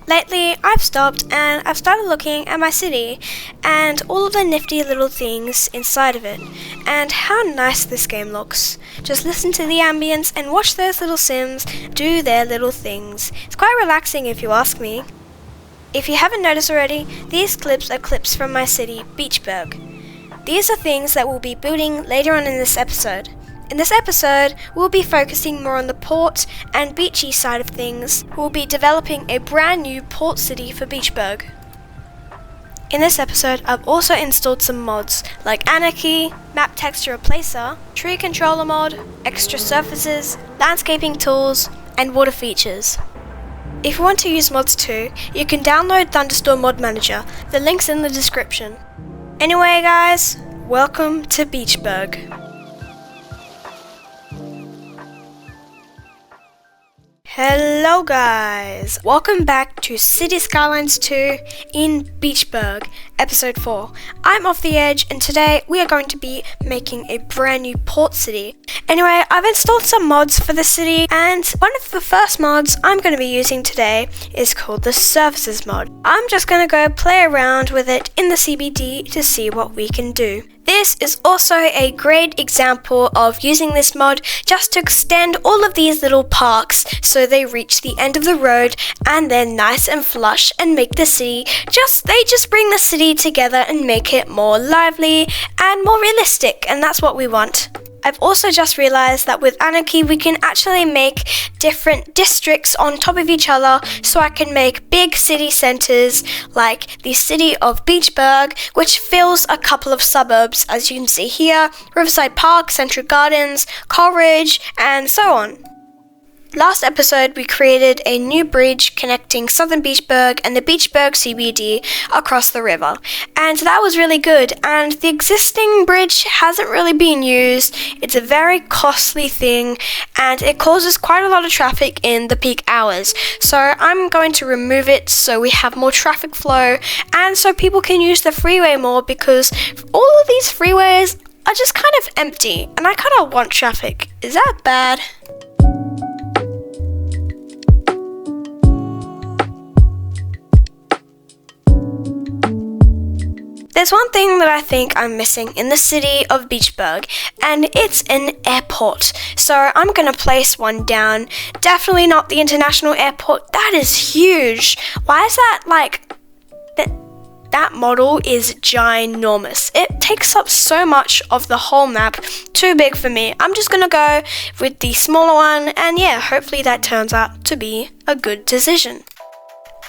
Lately, I've stopped and I've started looking at my city and all of the nifty little things inside of it and how nice this game looks. Just listen to the ambience and watch those little Sims do their little things. It's quite relaxing if you ask me. If you haven't noticed already, these clips are clips from my city, Beachburg. These are things that we'll be building later on in this episode. In this episode, we'll be focusing more on the port and beachy side of things. We'll be developing a brand new port city for Beachburg. In this episode, I've also installed some mods like Anarchy, Map Texture Replacer, Tree Controller mod, extra surfaces, landscaping tools, and water features. If you want to use mods too, you can download Thunderstorm Mod Manager. The link's in the description. Anyway guys, welcome to Beachburg. Hello guys, welcome back to City Skylines 2 in Beachburg, episode 4. I'm Off the Edge and today we are going to be making a brand new port city. Anyway, I've installed some mods for the city and one of the first mods I'm going to be using today is called the Surfaces mod. I'm just going to go play around with it in the CBD to see what we can do. This is also a great example of using this mod just to extend all of these little parks so they reach the end of the road and they're nice and flush and make the city they just bring the city together and make it more lively and more realistic, and that's what we want. I've also just realized that with Anarchy we can actually make different districts on top of each other, so I can make big city centers like the city of Beachburg, which fills a couple of suburbs as you can see here, Riverside Park, Central Gardens, Coleridge, and so on. Last episode we created a new bridge connecting southern Beachburg and the Beachburg CBD across the river, and that was really good, and the existing bridge hasn't really been used. It's a very costly thing and it causes quite a lot of traffic in the peak hours, so I'm going to remove it so we have more traffic flow and so people can use the freeway more, because all of these freeways are just kind of empty and I kind of want traffic. Is that bad? There's one thing that I think I'm missing in the city of Beachburg, and it's an airport. So I'm going to place one down. Definitely not the international airport. That is huge. Why is that like... That model is ginormous. It takes up so much of the whole map. Too big for me. I'm just going to go with the smaller one, and yeah, hopefully that turns out to be a good decision.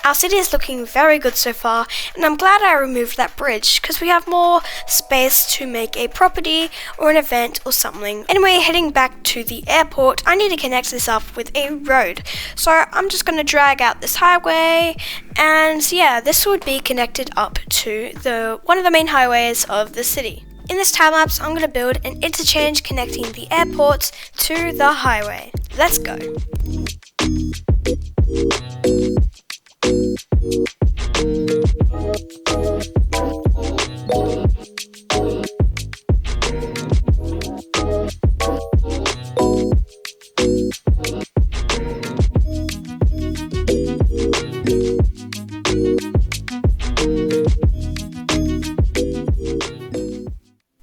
Our city is looking very good so far, and I'm glad I removed that bridge because we have more space to make a property or an event or something. Anyway, heading back to the airport, I need to connect this up with a road. So I'm just going to drag out this highway, and yeah, this would be connected up to one of the main highways of the city. In this time lapse, I'm going to build an interchange connecting the airport to the highway. Let's go.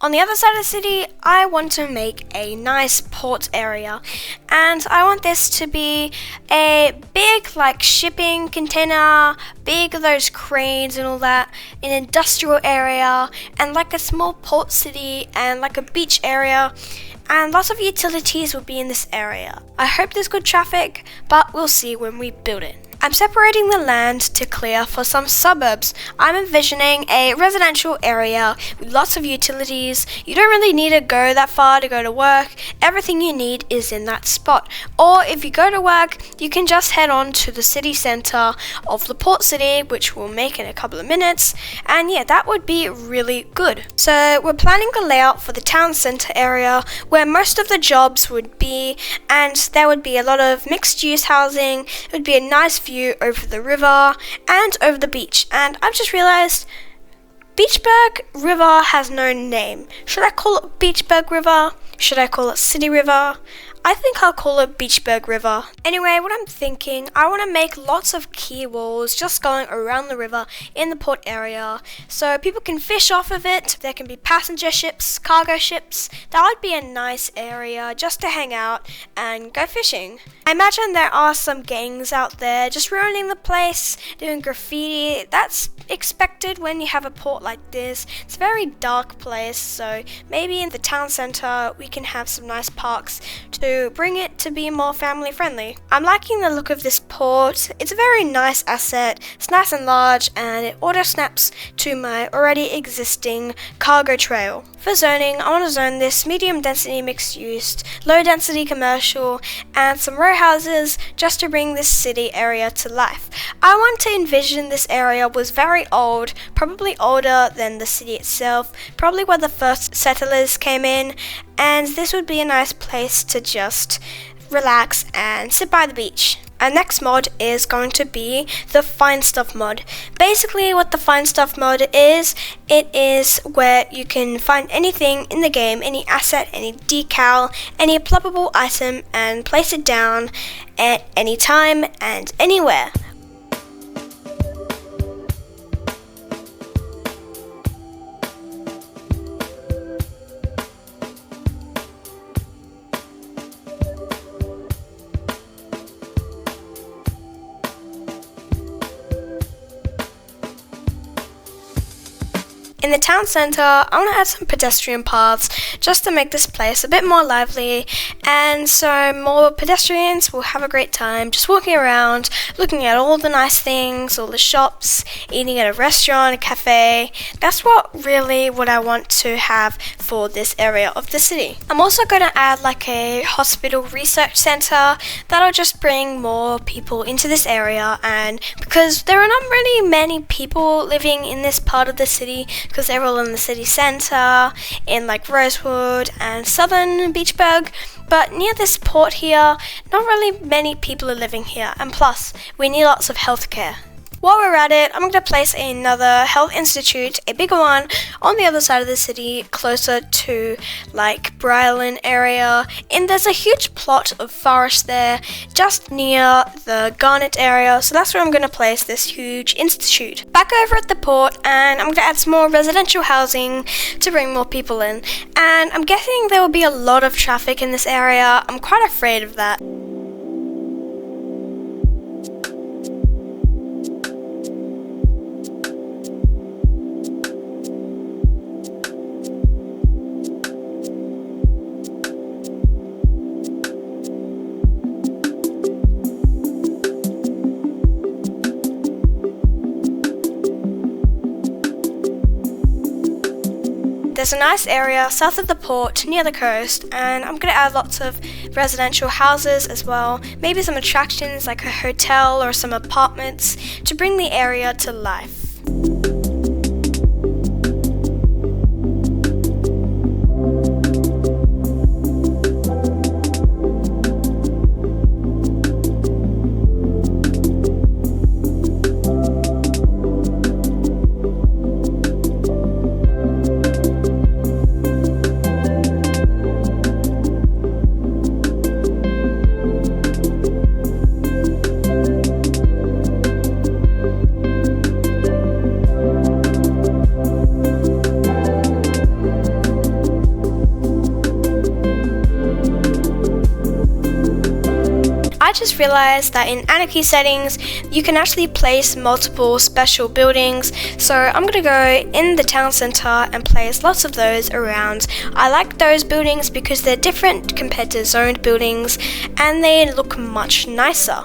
On the other side of the city, I want to make a nice port area, and I want this to be a big like shipping container, big of those cranes and all that, an industrial area, and like a small port city and like a beach area, and lots of utilities will be in this area. I hope there's good traffic, but we'll see when we build it. I'm separating the land to clear for some suburbs. I'm envisioning a residential area with lots of utilities. You don't really need to go that far to go to work. Everything you need is in that spot. Or if you go to work, you can just head on to the city centre of the port city, which we'll make in a couple of minutes. And yeah, that would be really good. So we're planning the layout for the town centre area where most of the jobs would be, and there would be a lot of mixed use housing. It would be a nice view over the river and over the beach. And I've just realized Beachburg River has no name. Should I call it Beachburg River? Should I call it City River? I think I'll call it Beachburg River. Anyway, what I'm thinking, I want to make lots of quay walls just going around the river in the port area so people can fish off of it. There can be passenger ships, cargo ships. That would be a nice area just to hang out and go fishing. I imagine there are some gangs out there just ruining the place, doing graffiti. That's expected when you have a port like this. It's a very dark place, so maybe in the town centre we can have some nice parks to bring it to be more family friendly. I'm liking the look of this port. It's a very nice asset. It's nice and large and it auto snaps to my already existing cargo trail. For zoning, I want to zone this medium density mixed use, low density commercial and some row houses just to bring this city area to life. I want to envision this area was very old, probably older than the city itself, probably where the first settlers came in, and this would be a nice place to just relax and sit by the beach. Our next mod is going to be the Find Stuff mod. Basically what the Find Stuff mod is, it is where you can find anything in the game, any asset, any decal, any pluggable item and place it down at any time and anywhere. In the town centre, I want to add some pedestrian paths just to make this place a bit more lively, and so more pedestrians will have a great time just walking around, looking at all the nice things, all the shops, eating at a restaurant, a cafe. That's what I want to have for this area of the city. I'm also going to add like a hospital research centre that'll just bring more people into this area, and because there are not really many people living in this part of the city, because they're all in the city centre, in like Rosewood and Southern Beachburg, but near this port here, not really many people are living here, and plus, we need lots of healthcare. While we're at it, I'm going to place another health institute, a bigger one, on the other side of the city, closer to like Bryland area. And there's a huge plot of forest there, just near the Garnet area, so that's where I'm going to place this huge institute. Back over at the port, and I'm going to add some more residential housing to bring more people in. And I'm guessing there will be a lot of traffic in this area. I'm quite afraid of that. There's a nice area south of the port near the coast, and I'm going to add lots of residential houses as well, maybe some attractions like a hotel or some apartments to bring the area to life. I just realized that in Anarchy settings, you can actually place multiple special buildings. So I'm going to go in the town center and place lots of those around. I like those buildings because they're different compared to zoned buildings and they look much nicer.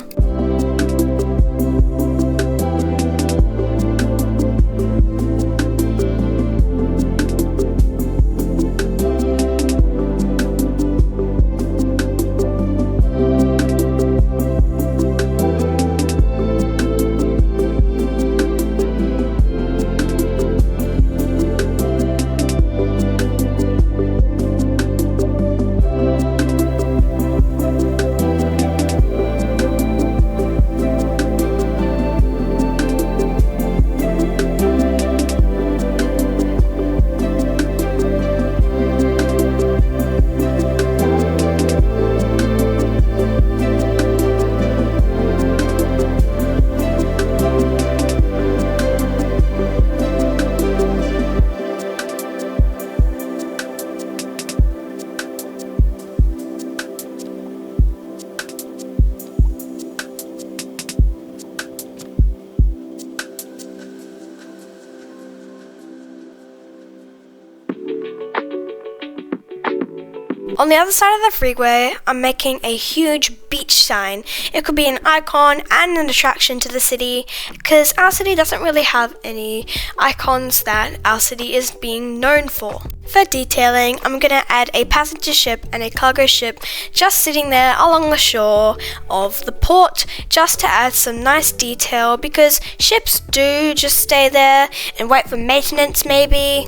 On the other side of the freeway, I'm making a huge beach sign. It could be an icon and an attraction to the city, because our city doesn't really have any icons that our city is being known for. For detailing, I'm going to add a passenger ship and a cargo ship just sitting there along the shore of the port, just to add some nice detail, because ships do just stay there and wait for maintenance maybe.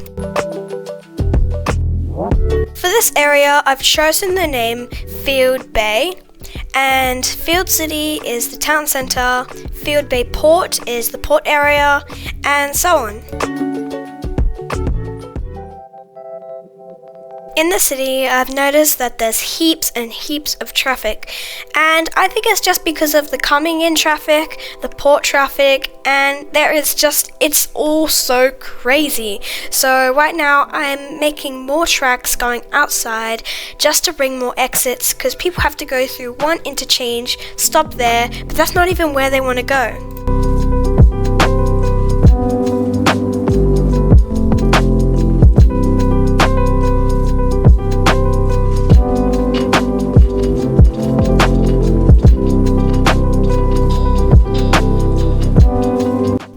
For this area, I've chosen the name Field Bay, and Field City is the town centre, Field Bay Port is the port area, and so on. In the city, I've noticed that there's heaps and heaps of traffic, and I think it's just because of the coming in traffic, the port traffic, and it's all so crazy. So right now I'm making more tracks going outside just to bring more exits, because people have to go through one interchange, stop there, but that's not even where they want to go.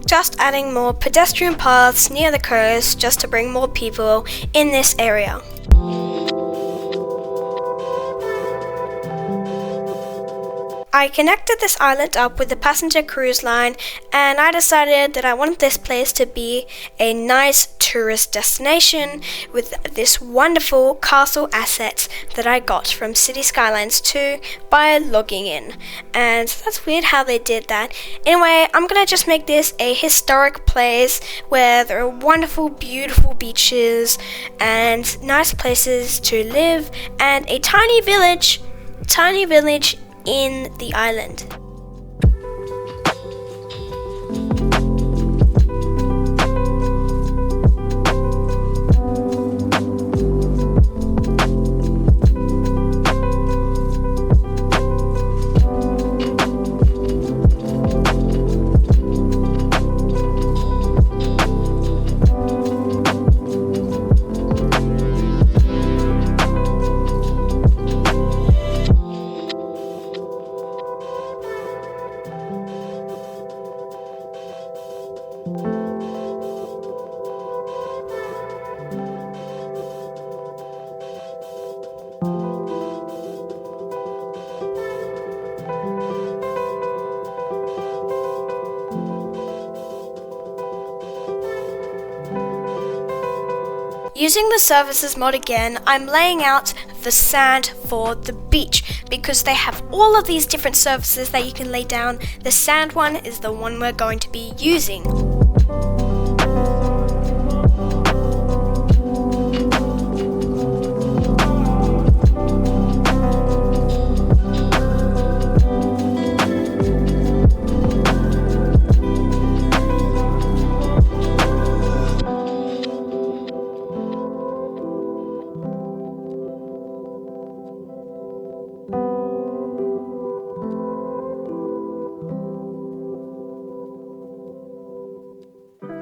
Just adding more pedestrian paths near the coast just to bring more people in this area. I connected this island up with the passenger cruise line, and I decided that I wanted this place to be a nice tourist destination with this wonderful castle asset that I got from City Skylines 2 by logging in. And that's weird how they did that. Anyway, I'm gonna just make this a historic place where there are wonderful, beautiful beaches and nice places to live, and a tiny village in the island. Using the services mod again, I'm laying out the sand for the beach because they have all of these different surfaces that you can lay down. The sand one is the one we're going to be using.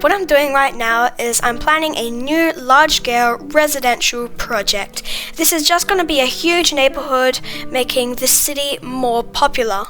What I'm doing right now is I'm planning a new large-scale residential project. This is just going to be a huge neighborhood, making the city more popular.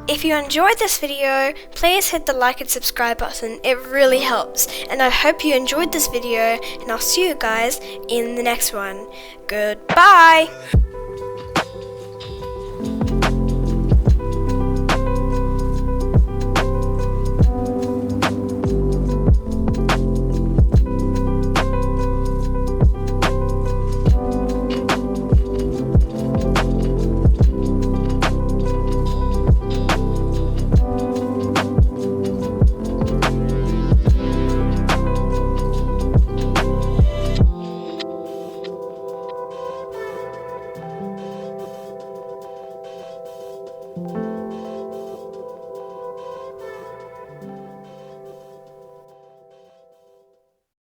If you enjoyed this video, please hit the like and subscribe button, it really helps. And I hope you enjoyed this video, and I'll see you guys in the next one. Goodbye!